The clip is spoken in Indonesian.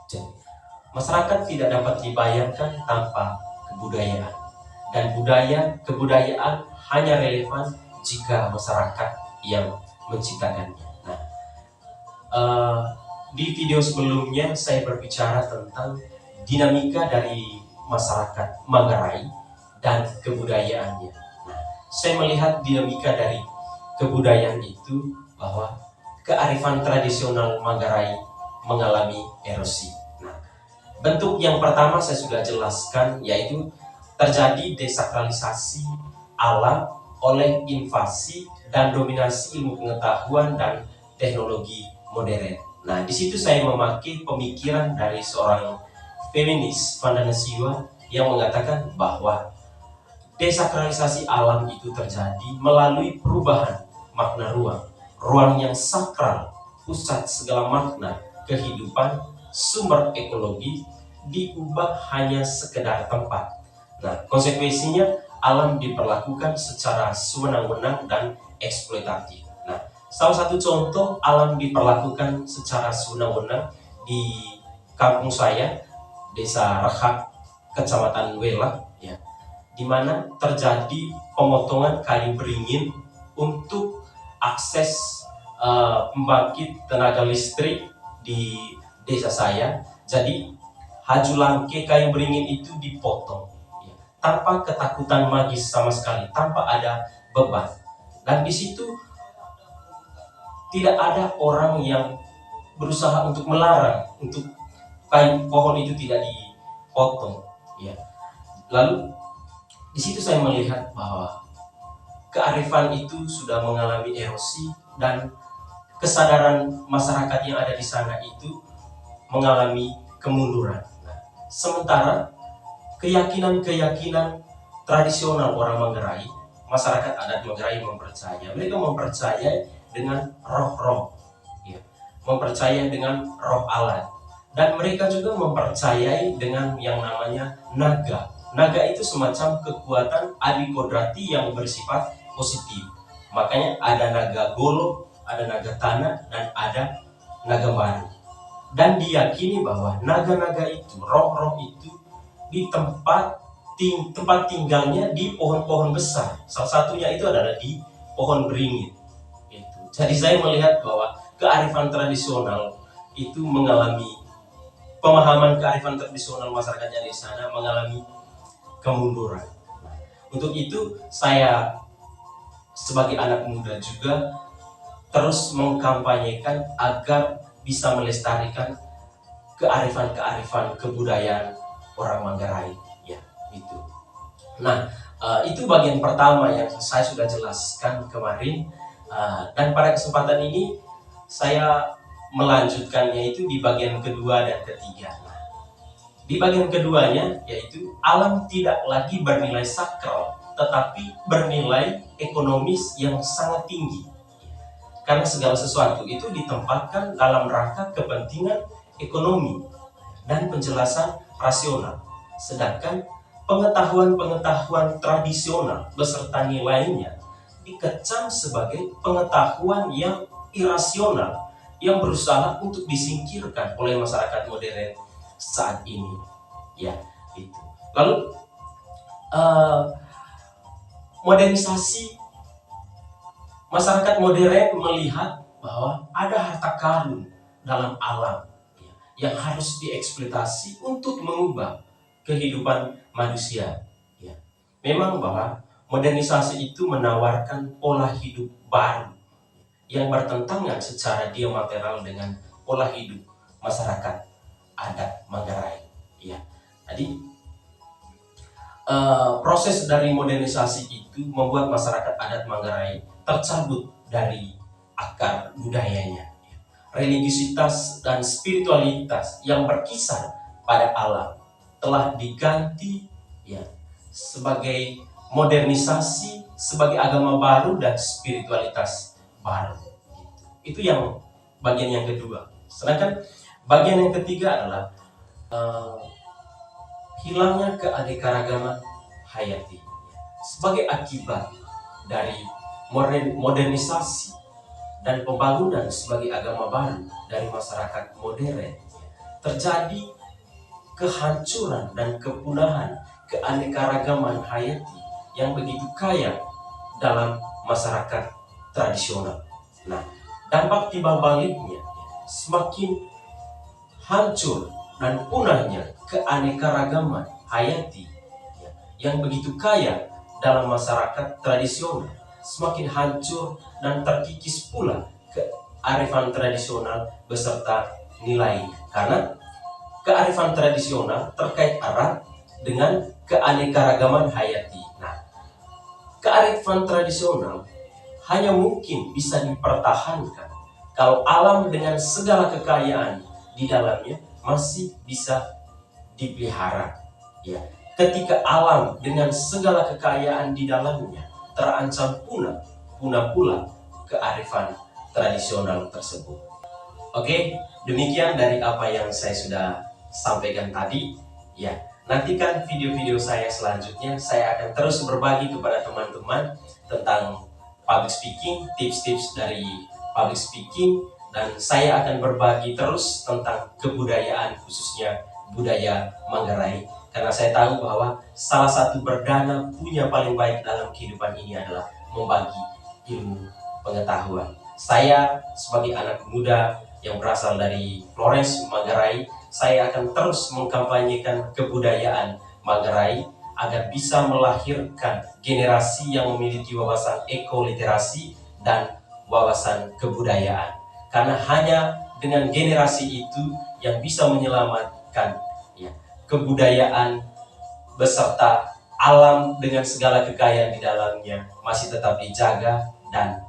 Jadi, masyarakat tidak dapat dibayangkan tanpa kebudayaan, dan kebudayaan hanya relevan jika masyarakat yang menciptakannya. Nah, eh, di video sebelumnya saya berbicara tentang dinamika dari masyarakat Manggarai dan kebudayaannya. Nah, saya melihat dinamika dari kebudayaan itu bahwa kearifan tradisional Manggarai mengalami erosi. Nah, bentuk yang pertama saya sudah jelaskan, yaitu terjadi desakralisasi alam oleh invasi dan dominasi ilmu pengetahuan dan teknologi modern. Nah, di situ saya memakai pemikiran dari seorang feminis Vandana Siwa yang mengatakan bahwa desakralisasi alam itu terjadi melalui perubahan makna ruang, ruang yang sakral, pusat segala makna kehidupan, sumber ekologi diubah hanya sekedar tempat. Nah, konsekuensinya alam diperlakukan secara sewenang-wenang dan eksploitatif. Nah, salah satu contoh alam diperlakukan secara sewenang-wenang di kampung saya, Desa Rehak, Kecamatan Welak, ya, di mana terjadi pemotongan kayu beringin untuk akses pembangkit tenaga listrik di desa saya. Jadi hajulangke kayu beringin itu dipotong, ya, tanpa ketakutan magis sama sekali, tanpa ada beban. Dan di situ tidak ada orang yang berusaha untuk melarang untuk kayu pohon itu tidak dipotong, ya. Lalu di situ saya melihat bahwa kearifan itu sudah mengalami erosi dan kesadaran masyarakat yang ada di sana itu mengalami kemunduran. Nah, sementara keyakinan-keyakinan tradisional orang Manggarai, masyarakat adat Manggarai mereka mempercaya dengan roh-roh, ya, mempercaya dengan roh alat, dan mereka juga mempercayai dengan yang namanya naga. Naga itu semacam kekuatan adikodrati yang bersifat positif. Makanya ada naga golok, ada naga tanah, dan ada naga baru. Dan diyakini bahwa naga-naga itu, roh-roh itu di tempat tinggalnya di pohon-pohon besar. Salah satunya itu adalah di pohon beringin. Jadi saya melihat bahwa kearifan tradisional itu mengalami pemahaman kearifan tradisional masyarakatnya di sana mengalami kemunduran. Untuk itu saya sebagai anak muda juga terus mengkampanyekan agar bisa melestarikan kearifan-kearifan kebudayaan orang Manggarai, ya, itu. Nah, itu bagian pertama yang saya sudah jelaskan kemarin, dan pada kesempatan ini saya melanjutkannya itu di bagian kedua dan ketiga. Di bagian keduanya, yaitu alam tidak lagi bernilai sakral, tetapi bernilai ekonomis yang sangat tinggi. Karena segala sesuatu itu ditempatkan dalam rangka kepentingan ekonomi dan penjelasan rasional. Sedangkan pengetahuan-pengetahuan tradisional beserta nilainya dikecam sebagai pengetahuan yang irasional yang berusaha untuk disingkirkan oleh masyarakat modern saat ini, ya, itu. Lalu modernisasi, masyarakat modern melihat bahwa ada harta karun dalam alam, ya, yang harus dieksploitasi untuk mengubah kehidupan manusia, ya. Memang bahwa modernisasi itu menawarkan pola hidup baru yang bertentangan secara diametral dengan pola hidup masyarakat adat Manggarai, ya. Jadi proses dari modernisasi itu membuat masyarakat adat Manggarai tercabut dari akar budayanya. Religiusitas dan spiritualitas yang berkisar pada alam telah diganti, ya, sebagai modernisasi, sebagai agama baru dan spiritualitas baru. Itu yang bagian yang kedua. Sedangkan bagian yang ketiga adalah hilangnya keanekaragaman hayati sebagai akibat dari modernisasi dan pembangunan sebagai agama baru dari masyarakat modern. terjadi kehancuran dan kepunahan keanekaragaman hayati yang begitu kaya dalam masyarakat tradisional. Nah, dampak timbal baliknya semakin hancur dan punahnya keanekaragaman hayati yang begitu kaya dalam masyarakat tradisional, semakin hancur dan terkikis pula kearifan tradisional beserta nilai, karena kearifan tradisional terkait erat dengan keanekaragaman hayati. Nah, kearifan tradisional hanya mungkin bisa dipertahankan kalau alam dengan segala kekayaan di dalamnya masih bisa dipelihara. Ya, ketika alam dengan segala kekayaan di dalamnya terancam punah pula kearifan tradisional tersebut. Oke, demikian dari apa yang saya sudah sampaikan tadi. Ya, nantikan video-video saya selanjutnya. Saya akan terus berbagi kepada teman-teman tentang public speaking, tips-tips dari public speaking, dan saya akan berbagi terus tentang kebudayaan, khususnya budaya Manggarai, karena saya tahu bahwa salah satu berdana punya paling baik dalam kehidupan ini adalah membagi ilmu pengetahuan. Saya sebagai anak muda yang berasal dari Flores, Manggarai, saya akan terus mengkampanyekan kebudayaan Manggarai agar bisa melahirkan generasi yang memiliki wawasan ekoliterasi dan wawasan kebudayaan. Karena hanya dengan generasi itu yang bisa menyelamatkan kebudayaan beserta alam dengan segala kekayaan di dalamnya masih tetap dijaga dan